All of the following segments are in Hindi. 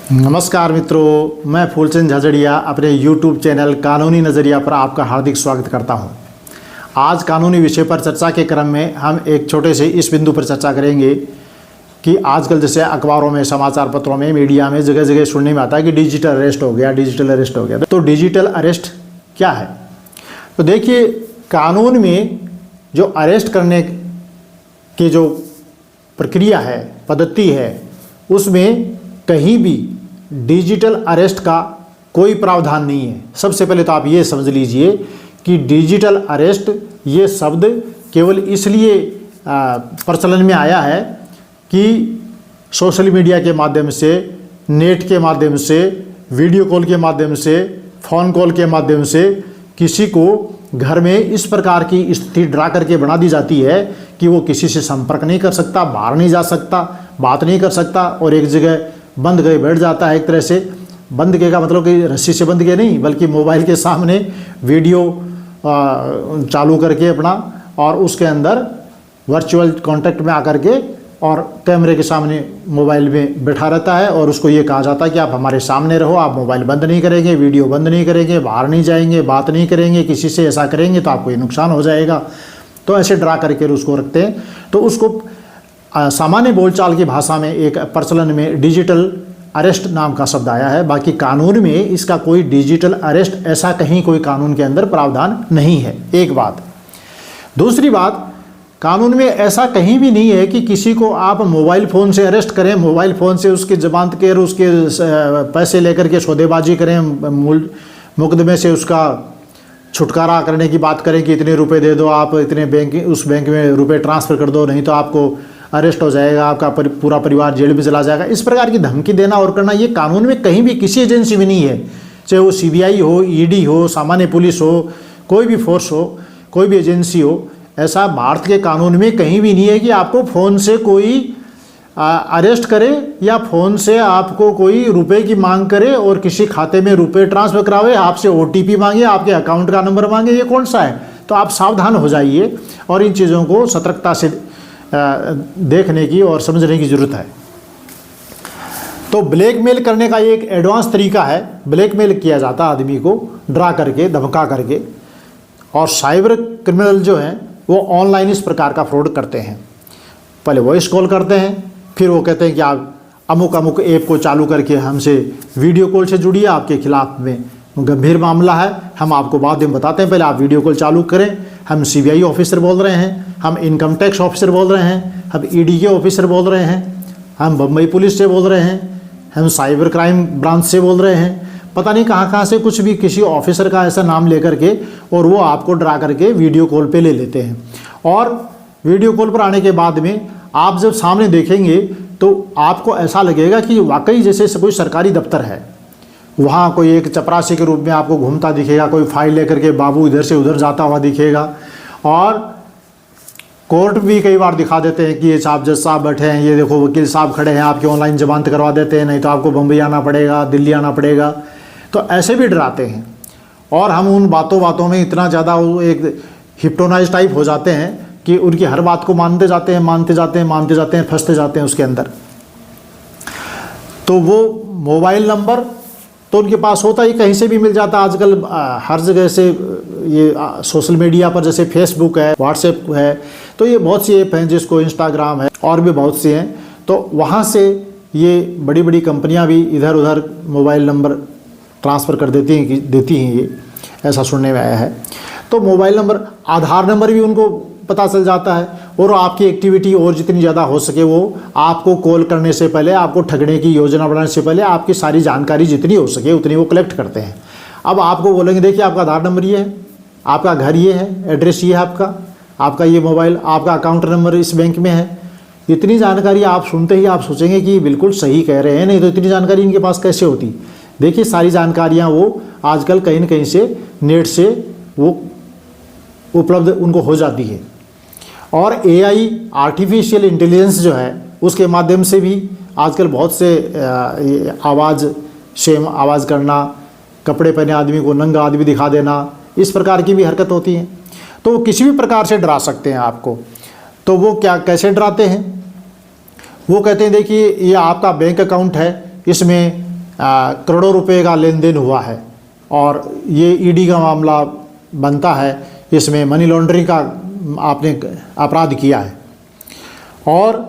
नमस्कार मित्रों, मैं फूलचंद झाझड़िया अपने YouTube चैनल कानूनी नज़रिया पर आपका हार्दिक स्वागत करता हूं। आज कानूनी विषय पर चर्चा के क्रम में हम एक छोटे से इस बिंदु पर चर्चा करेंगे कि आजकल जैसे अखबारों में, समाचार पत्रों में, मीडिया में जगह जगह सुनने में आता है कि डिजिटल अरेस्ट हो गया, डिजिटल अरेस्ट हो गया। तो डिजिटल अरेस्ट क्या है? तो देखिए, कानून में जो अरेस्ट करने की जो प्रक्रिया है, पद्धति है, उसमें कहीं भी डिजिटल अरेस्ट का कोई प्रावधान नहीं है। सबसे पहले तो आप ये समझ लीजिए कि डिजिटल अरेस्ट ये शब्द केवल इसलिए प्रचलन में आया है कि सोशल मीडिया के माध्यम से, नेट के माध्यम से, वीडियो कॉल के माध्यम से, फ़ोन कॉल के माध्यम से किसी को घर में इस प्रकार की स्थिति डरा करके बना दी जाती है कि वो किसी से संपर्क नहीं कर सकता, बाहर नहीं जा सकता, बात नहीं कर सकता और एक जगह बंद गए बैठ जाता है। एक तरह से बंद के का मतलब कि रस्सी से बंद के नहीं, बल्कि मोबाइल के सामने वीडियो चालू करके अपना, और उसके अंदर वर्चुअल कांटेक्ट में आकर के और कैमरे के सामने मोबाइल में बैठा रहता है और उसको ये कहा जाता है कि आप हमारे सामने रहो, आप मोबाइल बंद नहीं करेंगे, वीडियो बंद नहीं करेंगे, बाहर नहीं जाएंगे, बात नहीं करेंगे किसी से, ऐसा करेंगे तो आपको ये नुकसान हो जाएगा। तो ऐसे डरा करके उसको रखते हैं। तो उसको सामान्य बोलचाल की भाषा में एक प्रचलन में डिजिटल अरेस्ट नाम का शब्द आया है। बाकी कानून में इसका कोई डिजिटल अरेस्ट ऐसा कहीं कोई कानून के अंदर प्रावधान नहीं है। एक बात। दूसरी बात, कानून में ऐसा कहीं भी नहीं है कि किसी को आप मोबाइल फ़ोन से अरेस्ट करें, मोबाइल फ़ोन से उसकी जमानत के, उसके पैसे लेकर के सौदेबाजी करें, मुकदमे से उसका छुटकारा करने की बात करें कि इतने रुपए दे दो, आप इतने बैंक, उस बैंक में रुपए ट्रांसफ़र कर दो, नहीं तो आपको अरेस्ट हो जाएगा, आपका पूरा परिवार जेल में चला जाएगा। इस प्रकार की धमकी देना और करना ये कानून में कहीं भी किसी एजेंसी में नहीं है। चाहे वो CBI हो, ED हो, सामान्य पुलिस हो, कोई भी फोर्स हो, कोई भी एजेंसी हो, ऐसा भारत के कानून में कहीं भी नहीं है कि आपको फ़ोन से कोई अरेस्ट करे या फ़ोन से आपको कोई रुपए की मांग करे और किसी खाते में रुपए ट्रांसफ़र करावे, आपसे OTP मांगे, आपके अकाउंट का नंबर मांगे। ये कौन सा है? तो आप सावधान हो जाइए और इन चीज़ों को सतर्कता से देखने की और समझने की ज़रूरत है। तो ब्लैकमेल करने का एक एडवांस तरीका है। ब्लैकमेल किया जाता है आदमी को डरा करके, धमका करके, और साइबर क्रिमिनल जो हैं वो ऑनलाइन इस प्रकार का फ्रॉड करते हैं। पहले वॉइस कॉल करते हैं, फिर वो कहते हैं कि आप अमुक अमुक ऐप को चालू करके हमसे वीडियो कॉल से जुड़िए, आपके खिलाफ में गंभीर मामला है, हम आपको बाद में बताते हैं, पहले आप वीडियो कॉल चालू करें। हम CBI ऑफिसर बोल रहे हैं, हम इनकम टैक्स ऑफिसर बोल रहे हैं, हम ED के ऑफिसर बोल रहे हैं, हम बम्बई पुलिस से बोल रहे हैं, हम साइबर क्राइम ब्रांच से बोल रहे हैं, पता नहीं कहाँ से कुछ भी किसी ऑफिसर का ऐसा नाम लेकर के, और वो आपको डरा करके वीडियो कॉल पे ले लेते हैं। और वीडियो कॉल पर आने के बाद में आप जब सामने देखेंगे तो आपको ऐसा लगेगा कि वाकई जैसे कोई सरकारी दफ्तर है, वहाँ कोई एक चपरासी के रूप में आपको घूमता दिखेगा, कोई फाइल लेकर के बाबू इधर से उधर जाता हुआ दिखेगा। और कोर्ट भी कई बार दिखा देते हैं कि ये साहब, जज साहब बैठे हैं, ये देखो वकील साहब खड़े हैं, आपकी ऑनलाइन जमानत करवा देते हैं, नहीं तो आपको बम्बई आना पड़ेगा, दिल्ली आना पड़ेगा। तो ऐसे भी डराते हैं और हम उन बातों में इतना ज़्यादा एक हिप्नोटाइज टाइप हो जाते हैं कि उनकी हर बात को मानते जाते हैं, फंसते जाते हैं उसके अंदर। तो वो मोबाइल नंबर तो उनके पास होता ही, कहीं से भी मिल जाता। आजकल हर जगह से ये सोशल मीडिया पर जैसे फेसबुक है, व्हाट्सएप है, तो ये बहुत सी ऐप हैं, जिसको इंस्टाग्राम है और भी बहुत सी हैं। तो वहाँ से ये बड़ी बड़ी कंपनियाँ भी इधर उधर मोबाइल नंबर ट्रांसफ़र कर देती हैं ये, ऐसा सुनने में आया है। तो मोबाइल नंबर, आधार नंबर भी उनको पता चल जाता है, और आपकी एक्टिविटी और जितनी ज़्यादा हो सके वो आपको कॉल करने से पहले, आपको ठगने की योजना बनाने से पहले आपकी सारी जानकारी जितनी हो सके उतनी वो कलेक्ट करते हैं। अब आपको बोलेंगे देखिए आपका आधार नंबर ये है, आपका घर ये है, एड्रेस ये है आपका ये मोबाइल, आपका अकाउंट नंबर इस बैंक में है। इतनी जानकारी आप सुनते ही आप सोचेंगे कि बिल्कुल सही कह रहे हैं, नहीं तो इतनी जानकारी इनके पास कैसे होती। देखिए सारी जानकारियाँ वो आजकल कहीं न कहीं से नेट से वो उपलब्ध उनको हो जाती है। और AI आर्टिफिशियल इंटेलिजेंस जो है उसके माध्यम से भी आजकल बहुत से आवाज़ करना, कपड़े पहने आदमी को नंगा आदमी दिखा देना, इस प्रकार की भी हरकत होती है। तो वो किसी भी प्रकार से डरा सकते हैं आपको। तो वो कैसे डराते हैं? वो कहते हैं देखिए ये आपका बैंक अकाउंट है, इसमें करोड़ों रुपए का लेन देन हुआ है और ये ईडी का मामला बनता है, इसमें मनी लॉन्ड्रिंग का आपने अपराध किया है। और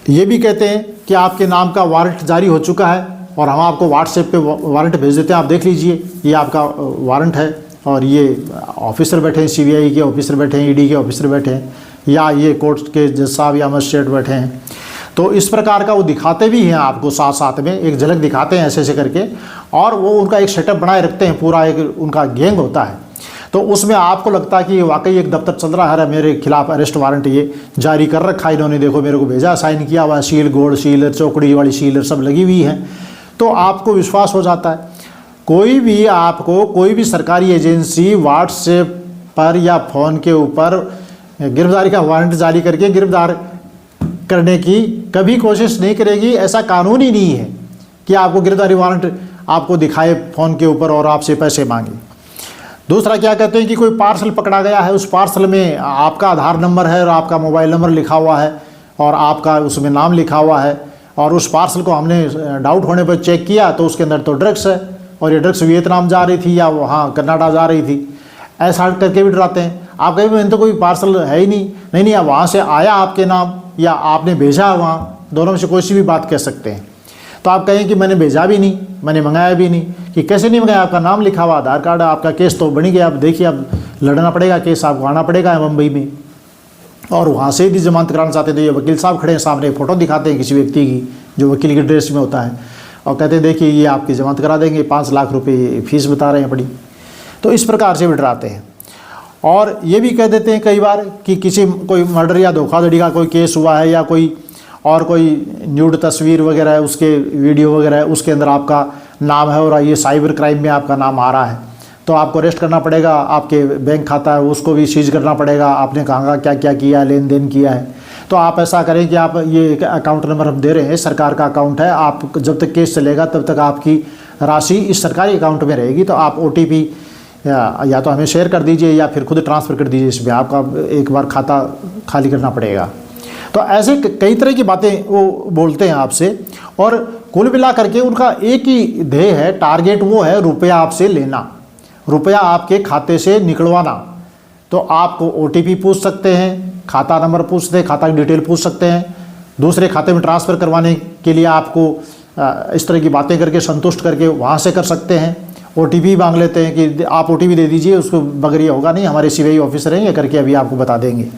ये भी कहते हैं कि आपके नाम का वारंट जारी हो चुका है और हम आपको व्हाट्सएप पे वारंट भेज देते हैं, आप देख लीजिए ये आपका वारंट है और ये ऑफिसर बैठे हैं, सीबीआई के ऑफिसर बैठे हैं, ईडी के ऑफिसर बैठे हैं, या ये कोर्ट के जज साहब या मजिस्ट्रेट बैठे हैं। तो इस प्रकार का वो दिखाते भी हैं आपको, साथ साथ में एक झलक दिखाते हैं ऐसे ऐसे करके, और वो उनका एक सेटअप बनाए रखते हैं, पूरा एक उनका गैंग होता है। तो उसमें आपको लगता है कि वाकई एक दफ्तर चल रहा है, मेरे खिलाफ अरेस्ट वारंट ये जारी कर रखा है इन्होंने, देखो मेरे को भेजा, साइन किया हुआ, सील, गोल्ड सील, चौकड़ी वाली सील सब लगी हुई है, तो आपको विश्वास हो जाता है। कोई भी आपको कोई भी सरकारी एजेंसी व्हाट्सएप पर या फ़ोन के ऊपर गिरफ्तारी का वारंट जारी करके गिरफ्तार करने की कभी कोशिश नहीं करेगी। ऐसा कानून ही नहीं है कि आपको गिरफ्तारी वारंट आपको दिखाए फ़ोन के ऊपर और आपसे पैसे मांगे। दूसरा क्या कहते हैं कि कोई पार्सल पकड़ा गया है, उस पार्सल में आपका आधार नंबर है और आपका मोबाइल नंबर लिखा हुआ है और आपका उसमें नाम लिखा हुआ है, और उस पार्सल को हमने डाउट होने पर चेक किया तो उसके अंदर तो ड्रग्स है और ये ड्रग्स वियतनाम जा रही थी या वहाँ कनाडा जा रही थी, ऐसा करके भी डराते हैं। आप कहीं मैंने तो कोई पार्सल है ही नहीं, नहीं वहाँ से आया आपके नाम या आपने भेजा वहाँ, दोनों में से कोई सी भी बात कह सकते हैं। तो आप कहें कि मैंने भेजा भी नहीं, मैंने मंगाया भी नहीं, कि कैसे नहीं मंगाया, आपका नाम लिखा हुआ, आधार कार्ड, आपका केस तो बन गया। अब देखिए अब लड़ना पड़ेगा केस, आपको आना पड़ेगा मुंबई में, और वहाँ से भी जमानत कराना चाहते थे। ये वकील साहब खड़े हैं सामने, फ़ोटो दिखाते हैं किसी व्यक्ति की जो वकील की ड्रेस में होता है, और कहते हैं देखिए ये आपकी जमानत करा देंगे, 5 लाख रुपये फीस बता रहे हैं बड़ी। तो इस प्रकार से भी डराते हैं। और ये भी कह देते हैं कई बार कि किसी कोई मर्डर या धोखाधड़ी का कोई केस हुआ है या कोई न्यूड तस्वीर वगैरह है, उसके वीडियो वगैरह है, उसके अंदर आपका नाम है और ये साइबर क्राइम में आपका नाम आ रहा है, तो आपको अरेस्ट करना पड़ेगा। आपके बैंक खाता है उसको भी सीज करना पड़ेगा, आपने कहाँ क्या क्या किया है, लेन देन किया है। तो आप ऐसा करें कि आप ये अकाउंट नंबर हम दे रहे हैं, सरकार का अकाउंट है, आप जब तक केस चलेगा तब तक आपकी राशि इस सरकारी अकाउंट में रहेगी, तो आप OTP या तो हमें शेयर कर दीजिए या फिर खुद ट्रांसफ़र कर दीजिए, इसमें आपका एक बार खाता खाली करना पड़ेगा। तो ऐसे कई तरह की बातें वो बोलते हैं आपसे, और कुल मिला करके उनका एक ही ध्येय है, टारगेट वो है रुपया आपसे लेना, रुपया आपके खाते से निकलवाना। तो आपको OTP पूछ सकते हैं, खाता नंबर पूछ सकते हैं, खाता की डिटेल पूछ सकते हैं, दूसरे खाते में ट्रांसफ़र करवाने के लिए आपको इस तरह की बातें करके संतुष्ट करके वहाँ से कर सकते हैं। OTP मांग लेते हैं कि आप OTP दे दीजिए, उसको बगैर ये होगा नहीं, हमारे CBI ऑफिसर हैं, ये करके अभी आपको बता देंगे।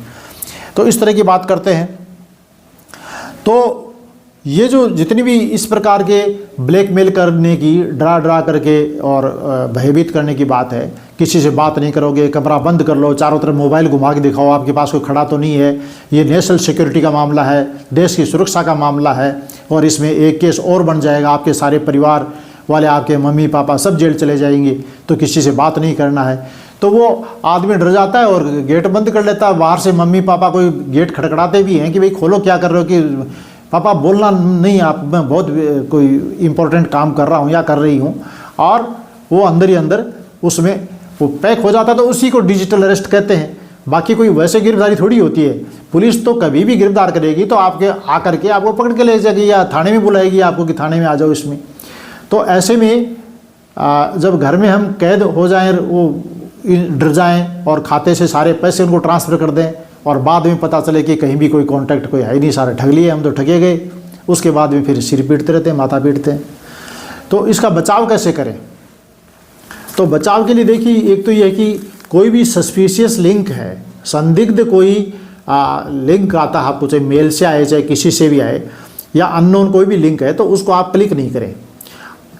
तो इस तरह की बात करते हैं। तो ये जो जितनी भी इस प्रकार के ब्लैकमेल करने की, डरा करके और भयभीत करने की बात है, किसी से बात नहीं करोगे, कमरा बंद कर लो, चारों तरफ मोबाइल घुमा के दिखाओ, आपके पास कोई खड़ा तो नहीं है, ये नेशनल सिक्योरिटी का मामला है, देश की सुरक्षा का मामला है, और इसमें एक केस और बन जाएगा, आपके सारे परिवार वाले, आपके मम्मी पापा सब जेल चले जाएंगे, तो किसी से बात नहीं करना है। तो वो आदमी डर जाता है और गेट बंद कर लेता है। बाहर से मम्मी पापा कोई गेट खटखटाते भी हैं कि भाई खोलो, क्या कर रहे हो, कि पापा बोलना नहीं आप, मैं बहुत कोई इम्पोर्टेंट काम कर रहा हूँ या कर रही हूँ, और वो अंदर ही अंदर उसमें वो पैक हो जाता है। तो उसी को डिजिटल अरेस्ट कहते हैं। बाकी कोई वैसे गिरफ्तारी थोड़ी होती है। पुलिस तो कभी भी गिरफ्तार करेगी तो आपके आकर के आपको पकड़ के ले जाएगी या थाने में बुलाएगी आपको कि थाने में आ जाओ इसमें। तो ऐसे में जब घर में हम कैद हो जाएं, वो डर जाएं और खाते से सारे पैसे उनको ट्रांसफ़र कर दें, और बाद में पता चले कि कहीं भी कोई कांटेक्ट कोई है ही नहीं, सारे ठग लिए, हम तो ठगे गए, उसके बाद में फिर सिर पीटते रहते हैं, माथा पीटते हैं। तो इसका बचाव कैसे करें? तो बचाव के लिए देखिए, एक तो ये है कि कोई भी सस्पिशियस लिंक है, संदिग्ध कोई लिंक आता है आपको, चाहे मेल से आए चाहे किसी से भी आए, या अननोन कोई भी लिंक है, तो उसको आप क्लिक नहीं करें।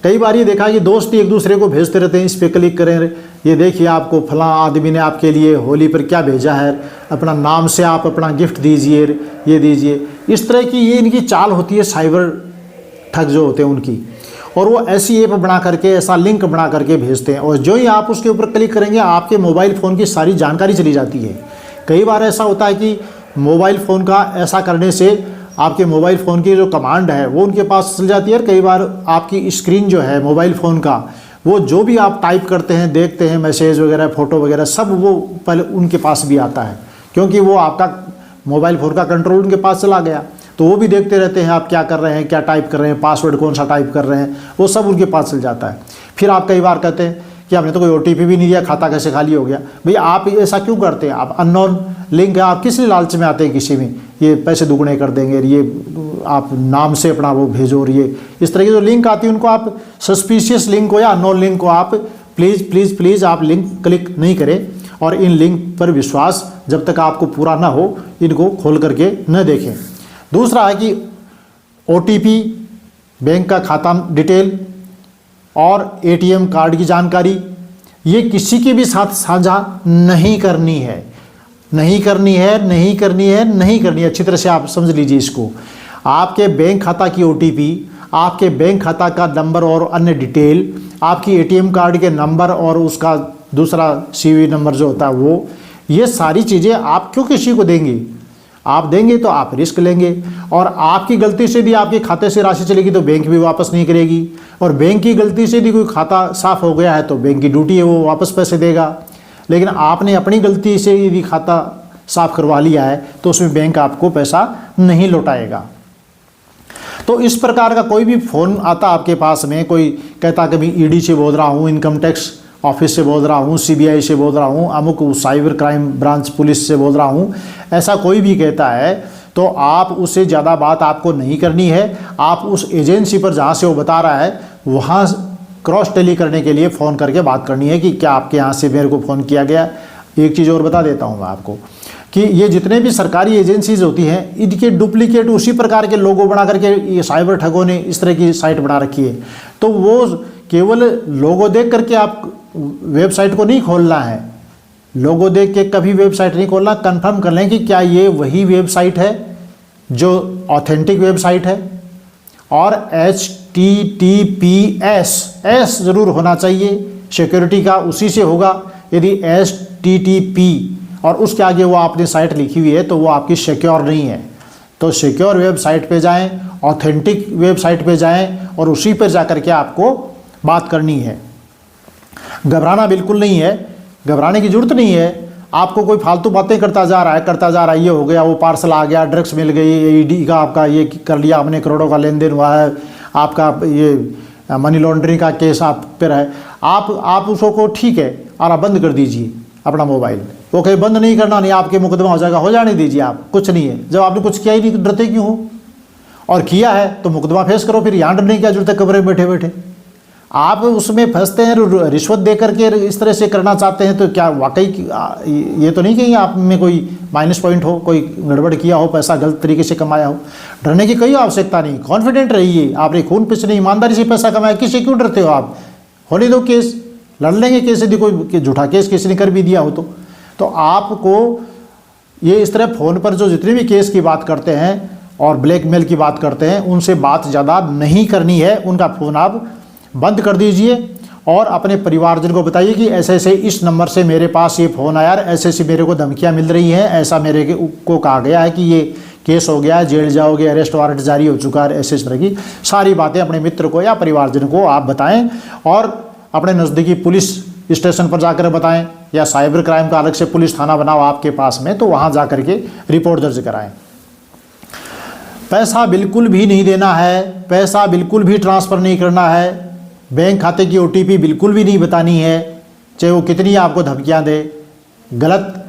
कई बार ये देखा कि दोस्त ही एक दूसरे को भेजते रहते हैं, इस पर क्लिक करें, ये देखिए आपको फलां आदमी ने आपके लिए होली पर क्या भेजा है, अपना नाम से आप अपना गिफ्ट दीजिए, ये दीजिए। इस तरह की ये इनकी चाल होती है, साइबर ठग जो होते हैं उनकी। और वो ऐसी ऐप बना करके, ऐसा लिंक बना करके भेजते हैं, और जो ही आप उसके ऊपर क्लिक करेंगे आपके मोबाइल फ़ोन की सारी जानकारी चली जाती है। कई बार ऐसा होता है कि मोबाइल फ़ोन का ऐसा करने से आपके मोबाइल फ़ोन की जो कमांड है वो उनके पास चल जाती है। और कई बार आपकी स्क्रीन जो है मोबाइल फ़ोन का, वो जो भी आप टाइप करते हैं, देखते हैं, मैसेज वगैरह, फ़ोटो वगैरह, सब वो पहले उनके पास भी आता है, क्योंकि वो आपका मोबाइल फ़ोन का कंट्रोल उनके पास चला गया। तो वो भी देखते रहते हैं आप क्या कर रहे हैं, क्या टाइप कर रहे हैं, पासवर्ड कौन सा टाइप कर रहे हैं, वो सब उनके पास चल जाता है। फिर आप कई बार कहते हैं कि आपने तो कोई OTP भी नहीं दिया, खाता कैसे खाली हो गया। भैया आप ऐसा क्यों करते हैं? आप अननोन लिंक है, आप किस लिए लालच में आते हैं किसी में, ये पैसे दुगने कर देंगे, ये आप नाम से अपना वो भेजो, और ये इस तरह की जो लिंक आती है उनको आप सस्पिशियस लिंक हो या अननोन लिंक को आप प्लीज़ आप लिंक क्लिक नहीं करें, और इन लिंक पर विश्वास जब तक आपको पूरा ना हो इनको खोल करके न देखें। दूसरा है कि OTP, बैंक का खाता डिटेल और ATM कार्ड की जानकारी ये किसी के भी साथ साझा नहीं करनी है, नहीं करनी है, नहीं करनी है, नहीं करनी है। अच्छी तरह से आप समझ लीजिए इसको। आपके बैंक खाता की OTP, आपके बैंक खाता का नंबर और अन्य डिटेल, आपकी ATM कार्ड के नंबर और उसका दूसरा CVV नंबर जो होता है वो, ये सारी चीज़ें आप क्यों किसी को देंगे? आप देंगे तो आप रिस्क लेंगे, और आपकी गलती से भी आपके खाते से राशि चलेगी तो बैंक भी वापस नहीं करेगी, और बैंक की गलती से भी कोई खाता साफ़ हो गया है तो बैंक की ड्यूटी है वो वापस पैसे देगा। लेकिन आपने अपनी गलती से यदि खाता साफ़ करवा लिया है तो उसमें बैंक आपको पैसा नहीं लौटाएगा। तो इस प्रकार का कोई भी फ़ोन आता आपके पास में, कोई कहता कभी ED से बोल रहा हूँ, इनकम टैक्स ऑफिस से बोल रहा हूँ, CBI से बोल रहा हूँ, अमुक साइबर क्राइम ब्रांच पुलिस से बोल रहा हूँ, ऐसा कोई भी कहता है तो आप उससे ज़्यादा बात आपको नहीं करनी है। आप उस एजेंसी पर जहाँ से वो बता रहा है वहाँ क्रॉस टेली करने के लिए फ़ोन करके बात करनी है कि क्या आपके यहाँ से मेरे को फ़ोन किया गया। एक चीज़ और बता देता हूँ मैं आपको कि ये जितने भी सरकारी एजेंसीज होती हैं इनके डुप्लीकेट उसी प्रकार के लोगो बना करके ये साइबर ठगों ने इस तरह की साइट बना रखी है। तो वो केवल लोगो देख करके आप वेबसाइट को नहीं खोलना है, लोगो देख के कभी वेबसाइट नहीं खोलना, कंफर्म कर लें कि क्या ये वही वेबसाइट है जो ऑथेंटिक वेबसाइट है, और HTTPS ज़रूर होना चाहिए, सिक्योरिटी का उसी से होगा। यदि HTTP और उसके आगे वो आपने साइट लिखी हुई है तो वो आपकी सिक्योर नहीं है। तो सिक्योर वेबसाइट पे जाएं, ऑथेंटिक वेबसाइट पे जाएं और उसी पर जाकर के आपको बात करनी है। घबराना बिल्कुल नहीं है, घबराने की जरूरत नहीं है। आपको कोई फालतू बातें करता जा रहा है, ये हो गया, वो पार्सल आ गया, ड्रग्स मिल गई, ED का आपका ये कर लिया आपने, करोड़ों का लेन देन हुआ है, आपका ये मनी लॉन्ड्रिंग का केस आप पर है, आप उसको ठीक है और आप बंद कर दीजिए अपना मोबाइल। वो कहीं बंद नहीं करना, नहीं आपके मुकदमा हो जाएगा, हो जाने दीजिए, आप कुछ नहीं है। जब आपने कुछ किया ही नहीं तो डरते क्यों हो? और किया है तो मुकदमा फेस करो, फिर यहाँ डरने की क्या जरूरत है कमरे में बैठे बैठे। आप उसमें फंसते हैं, रिश्वत दे करके इस तरह से करना चाहते हैं, तो क्या वाकई ये तो नहीं कहीं आप में कोई माइनस पॉइंट हो, कोई गड़बड़ किया हो, पैसा गलत तरीके से कमाया हो? डरने की कोई आवश्यकता नहीं, कॉन्फिडेंट रहिए। आपने खून पसीने ईमानदारी से पैसा कमाया, किसी क्यों डरते हो आप? होने दो केस, लड़ लेंगे केस, यदि कोई झूठा केस किसी ने कर भी दिया हो तो आपको ये इस तरह फ़ोन पर जो जितने भी केस की बात करते हैं और ब्लैकमेल की बात करते हैं उनसे बात ज़्यादा नहीं करनी है। उनका फ़ोन आप बंद कर दीजिए और अपने परिवारजन को बताइए कि ऐसे ऐसे इस नंबर से मेरे पास ये फ़ोन आया, ऐसे ऐसे मेरे को धमकियाँ मिल रही हैं, ऐसा मेरे को कहा गया है कि ये केस हो गया है, जेल जाओगे, अरेस्ट वारंट जारी हो चुका है, ऐसे इस तरह की सारी बातें अपने मित्र को या परिवारजन को आप बताएं और अपने नज़दीकी पुलिस स्टेशन पर जाकर बताएं, या साइबर क्राइम का अलग से पुलिस थाना बनाओ आपके पास में, तो वहाँ जा करके रिपोर्ट दर्ज कराएं। पैसा बिल्कुल भी नहीं देना है, पैसा बिल्कुल भी ट्रांसफ़र नहीं करना है, बैंक खाते की OTP बिल्कुल भी नहीं बतानी है, चाहे वो कितनी आपको धमकियाँ दे। गलत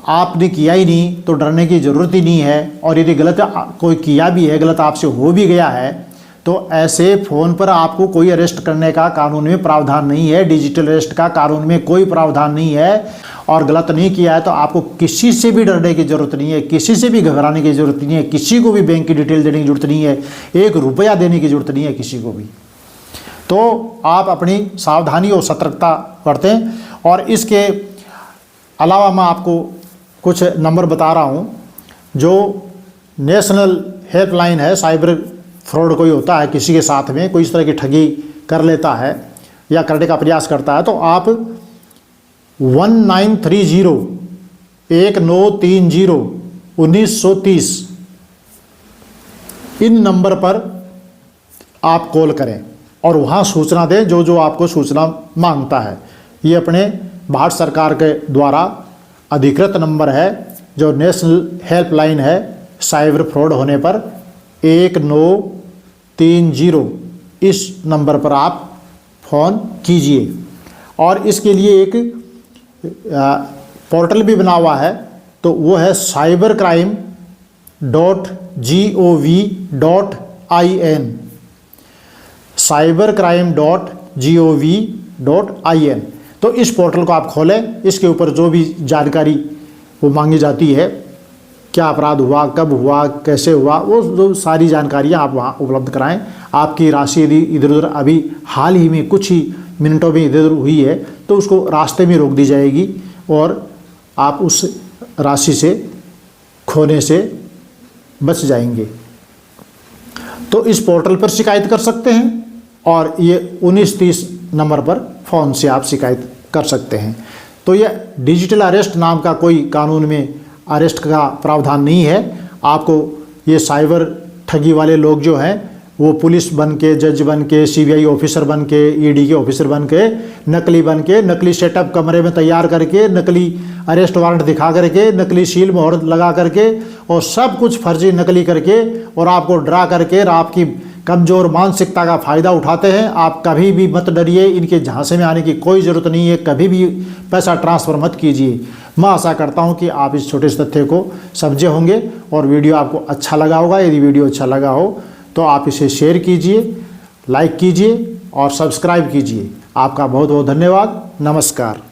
आपने किया ही नहीं तो डरने की ज़रूरत ही नहीं है, और यदि गलत कोई किया भी है, गलत आपसे हो भी गया है, तो ऐसे फ़ोन पर आपको कोई अरेस्ट करने का कानून में प्रावधान नहीं है, डिजिटल अरेस्ट का कानून में कोई प्रावधान नहीं है। और गलत नहीं किया है तो आपको किसी से भी डरने की ज़रूरत नहीं है, किसी से भी घबराने की ज़रूरत नहीं है, किसी को भी बैंक की डिटेल देने की ज़रूरत नहीं है, 1 रुपया देने की ज़रूरत नहीं है किसी को भी। तो आप अपनी सावधानी और सतर्कता बरतें। और इसके अलावा मैं आपको कुछ नंबर बता रहा हूँ जो नेशनल हेल्पलाइन है। साइबर फ्रॉड कोई होता है, किसी के साथ में कोई इस तरह की ठगी कर लेता है या करने का प्रयास करता है, तो आप 1930 इन नंबर पर आप कॉल करें और वहाँ सूचना दें जो जो आपको सूचना मांगता है। ये अपने भारत सरकार के द्वारा अधिकृत नंबर है जो नेशनल हेल्पलाइन है, साइबर फ्रॉड होने पर 1930 इस नंबर पर आप फ़ोन कीजिए। और इसके लिए एक पोर्टल भी बना हुआ है, तो वो है cybercrime.gov.in, cybercrime.gov.in। तो इस पोर्टल को आप खोलें, इसके ऊपर जो भी जानकारी वो मांगी जाती है, क्या अपराध हुआ, कब हुआ, कैसे हुआ, वो जो सारी जानकारियाँ आप वहाँ उपलब्ध कराएं। आपकी राशि यदि इधर उधर अभी हाल ही में कुछ ही मिनटों में इधर उधर हुई है तो उसको रास्ते में रोक दी जाएगी और आप उस राशि से खोने से बच जाएंगे। तो इस पोर्टल पर शिकायत कर सकते हैं और ये 1930 नंबर पर फ़ोन से आप शिकायत कर सकते हैं। तो यह डिजिटल अरेस्ट नाम का कोई कानून में अरेस्ट का प्रावधान नहीं है। आपको ये साइबर ठगी वाले लोग जो हैं वो पुलिस बन के, जज बन के, सीबीआई ऑफिसर बन के, ईडी के ऑफिसर बन के, नकली सेटअप कमरे में तैयार करके, नकली अरेस्ट वारंट दिखा करके, नकली सील मोहर लगा करके और सब कुछ फर्जी नकली करके और आपको डरा करके और आपकी कमज़ोर मानसिकता का फ़ायदा उठाते हैं। आप कभी भी मत डरिए, इनके झांसे में आने की कोई ज़रूरत नहीं है। कभी भी पैसा ट्रांसफ़र मत कीजिए। मैं आशा करता हूं कि आप इस छोटे से तथ्य को समझे होंगे और वीडियो आपको अच्छा लगा होगा। यदि वीडियो अच्छा लगा हो तो आप इसे शेयर कीजिए, लाइक कीजिए और सब्सक्राइब कीजिए। आपका बहुत बहुत धन्यवाद। नमस्कार।